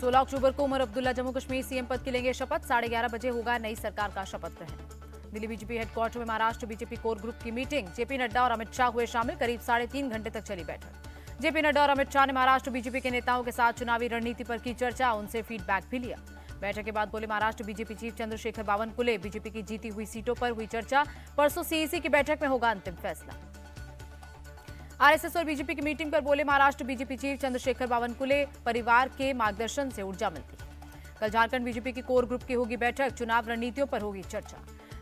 16 अक्टूबर को उमर अब्दुल्ला जम्मू कश्मीर सीएम पद की लेंगे शपथ। 11:30 बजे होगा नई सरकार का शपथ ग्रहण। दिल्ली बीजेपी हेडक्वार्टर में महाराष्ट्र बीजेपी कोर ग्रुप की मीटिंग। जेपी नड्डा और अमित शाह हुए शामिल। करीब 3.5 घंटे तक चली बैठक। जेपी नड्डा और अमित शाह ने महाराष्ट्र बीजेपी के नेताओं के साथ चुनावी रणनीति पर की चर्चा, उनसे फीडबैक भी लिया। बैठक के बाद बोले Maharashtra BJP chief Chandrashekhar Bawankule. BJP की जीती हुई सीटों पर हुई चर्चा। परसों सीईसी की बैठक में होगा अंतिम फैसला। आरएसएस और बीजेपी की मीटिंग पर बोले महाराष्ट्र बीजेपी चीफ चंद्रशेखर बावनकुले। परिवार के मार्गदर्शन से ऊर्जा मिलती है। कल झारखंड बीजेपी की कोर ग्रुप की होगी बैठक। चुनाव रणनीतियों पर होगी चर्चा।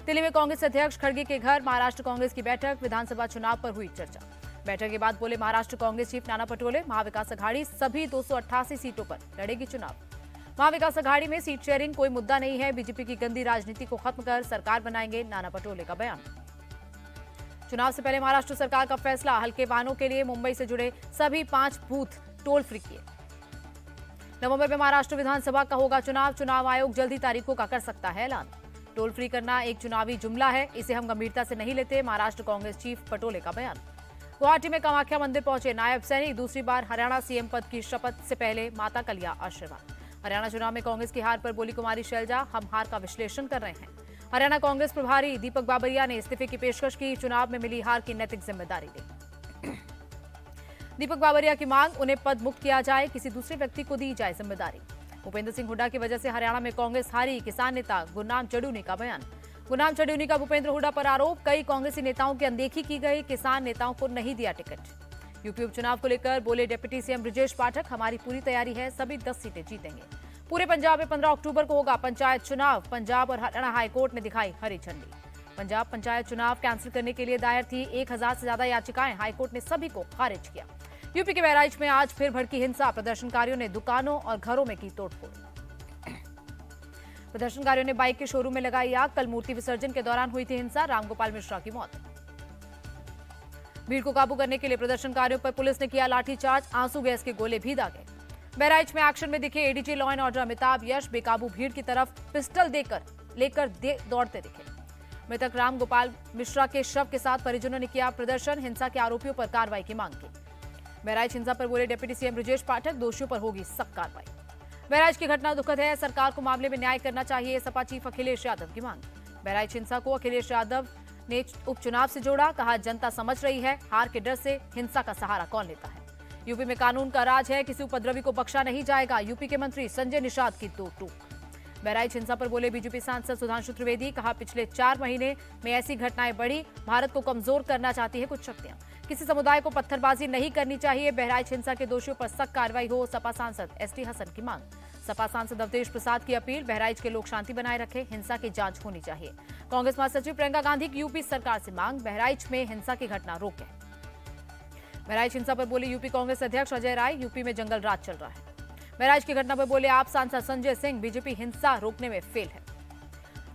दिल्ली में कांग्रेस अध्यक्ष खड़गे के घर महाराष्ट्र कांग्रेस की बैठक। विधानसभा चुनाव पर हुई चर्चा। बैठक के बाद बोले महाराष्ट्र कांग्रेस चीफ नाना पटोले। महाविकास अघाड़ी सभी 288 सीटों पर लड़ेगी चुनाव। महाविकास अघाड़ी में सीट शेयरिंग कोई मुद्दा नहीं है। बीजेपी की गंदी राजनीति को खत्म कर सरकार बनाएंगे, नाना पटोले का बयान। चुनाव से पहले महाराष्ट्र सरकार का फैसला। हल्के वाहनों के लिए मुंबई से जुड़े सभी 5 बूथ टोल फ्री किए। नवंबर में महाराष्ट्र विधानसभा का होगा चुनाव। चुनाव आयोग जल्दी तारीखों का कर सकता है ऐलान। टोल फ्री करना एक चुनावी जुमला है, इसे हम गंभीरता से नहीं लेते, महाराष्ट्र कांग्रेस चीफ पटोले का बयान। गुवाहाटी में कामाख्या मंदिर पहुंचे नायब सैनिक। दूसरी बार हरियाणा सीएम पद की शपथ से पहले माता का लिया आशीर्वाद। हरियाणा चुनाव में कांग्रेस की हार पर बोली कुमारी शैलजा, हम हार का विश्लेषण कर रहे हैं। हरियाणा कांग्रेस प्रभारी दीपक बाबरिया ने इस्तीफे की पेशकश की। चुनाव में मिली हार की नैतिक जिम्मेदारी ली। दीपक बाबरिया की मांग, उन्हें पद मुक्त किया जाए, किसी दूसरे व्यक्ति को दी जाए जिम्मेदारी। भूपेंद्र सिंह हुड्डा की वजह से हरियाणा में कांग्रेस हारी। किसान नेता गुरनाम चढ़ूनी का बयान। गुरनाम चढ़ूनी का भूपेंद्र हुड्डा पर आरोप, कई कांग्रेसी नेताओं की अनदेखी की गई, किसान नेताओं को नहीं दिया टिकट। यूपी उपचुनाव को लेकर बोले डिप्टी सीएम ब्रजेश पाठक, हमारी पूरी तैयारी है, सभी 10 सीटें जीतेंगे। पूरे पंजाब में 15 अक्टूबर को होगा पंचायत चुनाव। पंजाब और हरियाणा हाईकोर्ट ने दिखाई हरी झंडी। पंजाब पंचायत चुनाव कैंसिल करने के लिए दायर थी 1000 से ज्यादा याचिकाएं, हाईकोर्ट ने सभी को खारिज किया। यूपी के बहराइच में आज फिर भड़की हिंसा। प्रदर्शनकारियों ने दुकानों और घरों में की तोड़फोड़। प्रदर्शनकारियों ने बाइक के शोरूम में लगाई आग। कल मूर्ति विसर्जन के दौरान हुई थी हिंसा। रामगोपाल मिश्रा की मौत। भीड़ को काबू करने के लिए प्रदर्शनकारियों पर पुलिस ने किया लाठीचार्ज। आंसू गैस के गोले भी दागे। बहराइच में एक्शन में दिखे ADG law and order Amitabh Yash. बेकाबू भीड़ की तरफ पिस्टल लेकर दौड़ते दिखे। मृतक रामगोपाल मिश्रा के शव के साथ परिजनों ने किया प्रदर्शन। हिंसा के आरोपियों पर कार्रवाई की मांग की। बहराइच हिंसा पर बोले डिप्टी सीएम ब्रजेश पाठक, दोषियों पर होगी सख्त कार्रवाई। बहराइच की घटना दुखद है, सरकार को मामले में न्याय करना चाहिए, सपा चीफ अखिलेश यादव की मांग। बहराइच हिंसा को अखिलेश यादव ने उपचुनाव से जोड़ा। कहा जनता समझ रही है, हार के डर से हिंसा का सहारा कौन लेता है। यूपी में कानून का राज है, किसी उपद्रवी को बख्शा नहीं जाएगा। यूपी के मंत्री संजय निषाद की टूक। बहराइच हिंसा पर बोले बीजेपी सांसद सुधांशु त्रिवेदी। कहा पिछले 4 महीने में ऐसी घटनाएं बढ़ी। भारत को कमजोर करना चाहती है कुछ शक्तियां। किसी समुदाय को पत्थरबाजी नहीं करनी चाहिए। बहराइच हिंसा के दोषियों पर सख्त कार्रवाई हो, सपा सांसद एसटी हसन की मांग। सपा सांसद अवधेश प्रसाद की अपील, बहराइच के लोग शांति बनाए रखें, हिंसा की जांच होनी चाहिए। कांग्रेस महासचिव प्रियंका गांधी की यूपी सरकार से मांग, बहराइच में हिंसा की घटना रोकें। बहराइच हिंसा पर बोले यूपी कांग्रेस अध्यक्ष अजय राय, यूपी में जंगल राज चल रहा है। बहराइच की घटना पर बोले आप सांसद संजय सिंह, बीजेपी हिंसा रोकने में फेल है।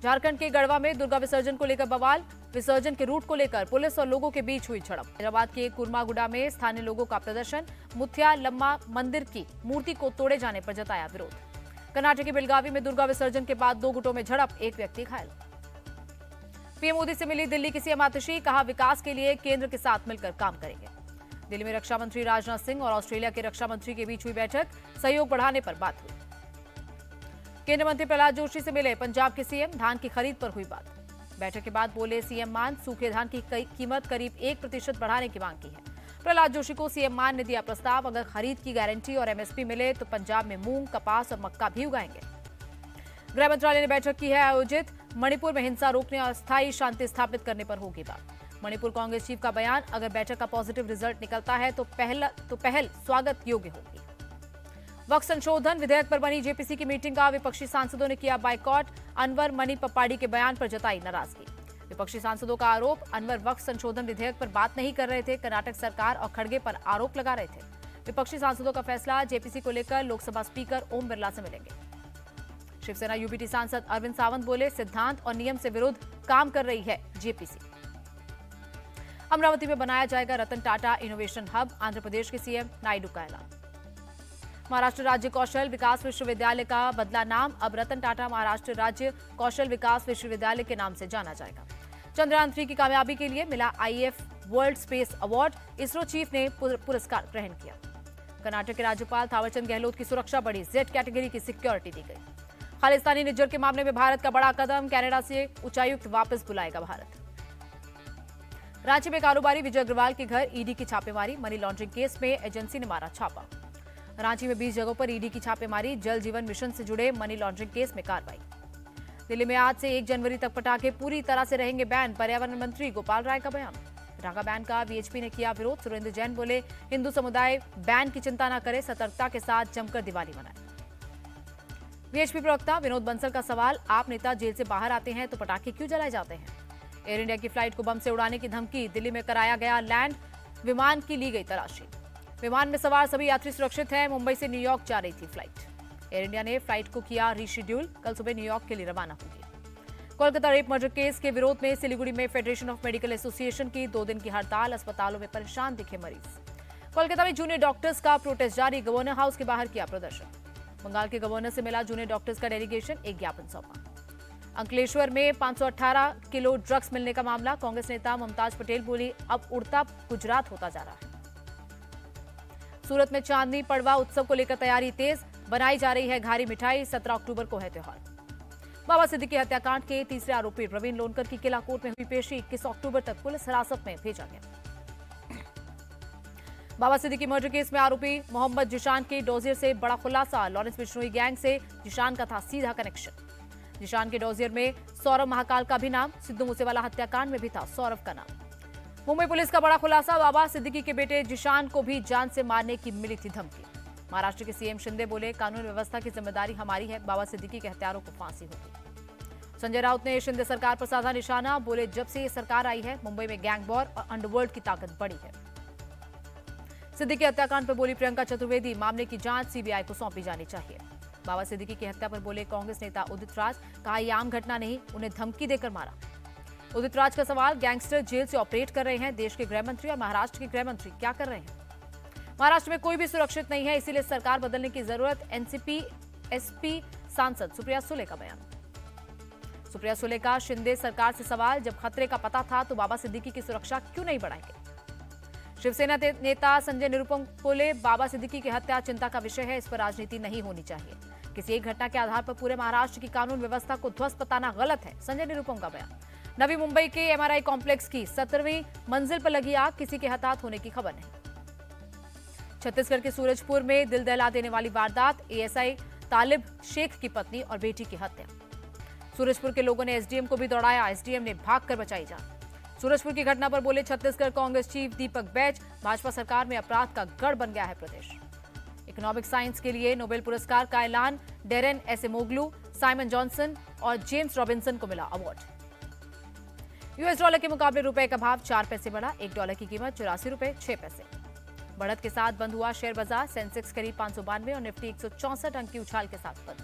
झारखंड के गढ़वा में दुर्गा विसर्जन को लेकर बवाल। विसर्जन के रूट को लेकर पुलिस और लोगों के बीच हुई झड़प। हैदराबाद के कुर्मागुडा में स्थानीय लोगों का प्रदर्शन। मुथिया लम्मा मंदिर की मूर्ति को तोड़े जाने पर जताया विरोध। कर्नाटक के बेलगावी में दुर्गा विसर्जन के बाद 2 गुटों में झड़प, एक व्यक्ति घायल। पीएम मोदी से मिली दिल्ली की सीएम आतिशी। कहा विकास के लिए केंद्र के साथ मिलकर काम करेंगे। दिल्ली में रक्षा मंत्री राजनाथ सिंह और ऑस्ट्रेलिया के रक्षा मंत्री के बीच हुई बैठक। सहयोग बढ़ाने पर बात हुई। केंद्रीय मंत्री प्रहलाद जोशी से मिले पंजाब के सीएम। धान की खरीद पर हुई बात। बैठक के बाद बोले सीएम मान, सूखे धान की कीमत करीब 1% बढ़ाने की मांग की है। प्रहलाद जोशी को सीएम मान ने दिया प्रस्ताव, अगर खरीद की गारंटी और एमएसपी मिले तो पंजाब में मूंग, कपास और मक्का भी उगाएंगे। गृह मंत्रालय ने बैठक की है आयोजित। मणिपुर में हिंसा रोकने और स्थायी शांति स्थापित करने पर होगी बात। मणिपुर कांग्रेस चीफ का बयान, अगर बैठक का पॉजिटिव रिजल्ट निकलता है तो पहल स्वागत योग्य होगी। वक्फ संशोधन विधेयक पर बनी जेपीसी की मीटिंग का विपक्षी सांसदों ने किया बायकॉट। अनवर मनी पप्पाड़ी के बयान पर जताई नाराजगी। विपक्षी सांसदों का आरोप, अनवर वक्फ संशोधन विधेयक पर बात नहीं कर रहे थे, कर्नाटक सरकार और खड़गे पर आरोप लगा रहे थे। विपक्षी सांसदों का फैसला, जेपीसी को लेकर लोकसभा स्पीकर ओम बिरला से मिलेंगे। शिवसेना यूबीटी सांसद अरविंद सावंत बोले सिद्धांत और नियम से विरुद्ध काम कर रही है जेपीसी। अमरावती में बनाया जाएगा रतन टाटा इनोवेशन हब, आंध्र प्रदेश के सीएम नायडू का ऐलान। महाराष्ट्र राज्य कौशल विकास विश्वविद्यालय का बदला नाम, अब रतन टाटा महाराष्ट्र राज्य कौशल विकास विश्वविद्यालय के नाम से जाना जाएगा। चंद्रयान 3 की कामयाबी के लिए मिला if world space award, ISRO chief ने पुरस्कार ग्रहण किया। कर्नाटक के राज्यपाल थावरचंद गहलोत की सुरक्षा बढ़ी, जेड कैटेगरी की सिक्योरिटी दी गई। खालिस्तानी निज्जर के मामले में भारत का बड़ा कदम, कनाडा से उच्चायुक्त वापस बुलाएगा भारत। रांची में कारोबारी विजय अग्रवाल के घर ईडी की छापेमारी, मनी लॉन्ड्रिंग केस में एजेंसी ने मारा छापा। रांची में 20 जगहों पर ईडी की छापेमारी, जल जीवन मिशन से जुड़े मनी लॉन्ड्रिंग केस में कार्रवाई। दिल्ली में आज से 1 जनवरी तक पटाखे पूरी तरह से रहेंगे बैन, पर्यावरण मंत्री गोपाल राय का बयान। पटाखा बैन का वीएचपी ने किया विरोध, सुरेंद्र जैन बोले हिंदू समुदाय बैन की चिंता न करे, सतर्कता के साथ जमकर दिवाली मनाए। वीएचपी प्रवक्ता विनोद बंसल का सवाल, आप नेता जेल से बाहर आते हैं तो पटाखे क्यों जलाए जाते हैं? एयर इंडिया की फ्लाइट को बम से उड़ाने की धमकी, दिल्ली में कराया गया लैंड, विमान की ली गई तलाशी। विमान में सवार सभी यात्री सुरक्षित हैं, मुंबई से न्यूयॉर्क जा रही थी फ्लाइट। एयर इंडिया ने फ्लाइट को किया रीशेड्यूल, कल सुबह न्यूयॉर्क के लिए रवाना होगी। कोलकाता रेप मर्डर केस के विरोध में सिलीगुड़ी में फेडरेशन ऑफ मेडिकल एसोसिएशन की 2 दिन की हड़ताल, अस्पतालों में परेशान दिखे मरीज। कोलकाता में जूनियर डॉक्टर्स का प्रोटेस्ट जारी, गवर्नर हाउस के बाहर किया प्रदर्शन। बंगाल के गवर्नर से मिला जूनियर डॉक्टर्स का डेलीगेशन, एक ज्ञापन सौंपा। अंकलेश्वर में 518 किलो ड्रग्स मिलने का मामला, कांग्रेस नेता मुमताज पटेल बोली अब उड़ता गुजरात होता जा रहा है। सूरत में चांदनी पड़वा उत्सव को लेकर तैयारी तेज, बनाई जा रही है घारी मिठाई, 17 अक्टूबर को है त्योहार। बाबा सिद्दीकी हत्याकांड के तीसरे आरोपी प्रवीण लोनकर की किला कोर्ट में हुई पेशी, 21 अक्टूबर तक पुलिस हिरासत में भेजा गया। बाबा सिद्दीकी मर्डर केस में आरोपी मोहम्मद जिशान के डोजियर से बड़ा खुलासा, लॉरेंस बिश्नोई गैंग से जिशान का था सीधा कनेक्शन। जिशान के डोजियर में सौरभ महाकाल का भी नाम, सिद्धू मूसेवाला हत्याकांड में भी था सौरभ का नाम। मुंबई पुलिस का बड़ा खुलासा, बाबा सिद्दीकी के बेटे जिशान को भी जान से मारने की मिली थी धमकी। महाराष्ट्र के सीएम शिंदे बोले कानून व्यवस्था की जिम्मेदारी हमारी है, बाबा सिद्दीकी के हत्यारों को फांसी होगी। संजय राउत ने शिंदे सरकार पर साधा निशाना, बोले जब से ये सरकार आई है मुंबई में गैंग वॉर और अंडरवर्ल्ड की ताकत बढ़ी है। सिद्दीकी हत्याकांड पर बोली प्रियंका चतुर्वेदी, मामले की जांच सीबीआई को सौंपी जानी चाहिए। बाबा सिद्दीकी की हत्या पर बोले कांग्रेस नेता उदित राज, कहा यह आम घटना नहीं, उन्हें धमकी देकर मारा। उदित राज का सवाल, गैंगस्टर जेल से ऑपरेट कर रहे हैं, देश के गृह मंत्री और महाराष्ट्र के गृह मंत्री क्या कर रहे हैं? महाराष्ट्र में कोई भी सुरक्षित नहीं है, इसीलिए सरकार बदलने की जरूरत, एनसीपी एसपी सांसद सुप्रिया सुले का बयान। सुप्रिया सुले का शिंदे सरकार से सवाल, जब खतरे का पता था तो बाबा सिद्दीकी की सुरक्षा क्यों नहीं बढ़ाएंगे? शिवसेना नेता संजय निरुपम बोले बाबा सिद्दीकी की हत्या चिंता का विषय है, इस पर राजनीति नहीं होनी चाहिए। किसी एक घटना के आधार पर पूरे महाराष्ट्र की कानून व्यवस्था को ध्वस्त बताना गलत है, संजय निरुपम का बयान। नवी मुंबई के एमआरआई कॉम्प्लेक्स की 17वीं मंजिल पर लगी आग, किसी के हताहत होने की खबर नहीं। छत्तीसगढ़ के सूरजपुर में दिल दहला देने वाली वारदात, एएसआई तालिब शेख की पत्नी और बेटी की हत्या। सूरजपुर के लोगों ने एसडीएम को भी दौड़ाया, एसडीएम ने भागकर बचाई जान। सूरजपुर की घटना पर बोले छत्तीसगढ़ कांग्रेस चीफ दीपक बैज, भाजपा सरकार में अपराध का गढ़ बन गया है प्रदेश। इकोनॉमिक साइंस के लिए नोबेल पुरस्कार का ऐलान, डेरेन एसेमोग्लू, साइमन जॉनसन और जेम्स रॉबिन्सन को मिला अवार्ड। यूएस डॉलर के मुकाबले रुपए का भाव 4 पैसे बढ़ा, $1 की कीमत 84 रुपए 6 पैसे। बढ़त के साथ बंद हुआ शेयर बाजार, सेंसेक्स करीब 592 और निफ्टी 164 अंक की उछाल के साथ बंद।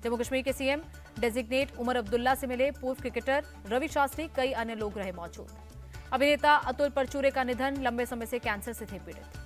जम्मू कश्मीर के सीएम डेजिग्नेट उमर अब्दुल्ला से मिले पूर्व क्रिकेटर रवि शास्त्री, कई अन्य लोग रहे मौजूद। अभिनेता अतुल परचूरे का निधन, लंबे समय से कैंसर से थे पीड़ित।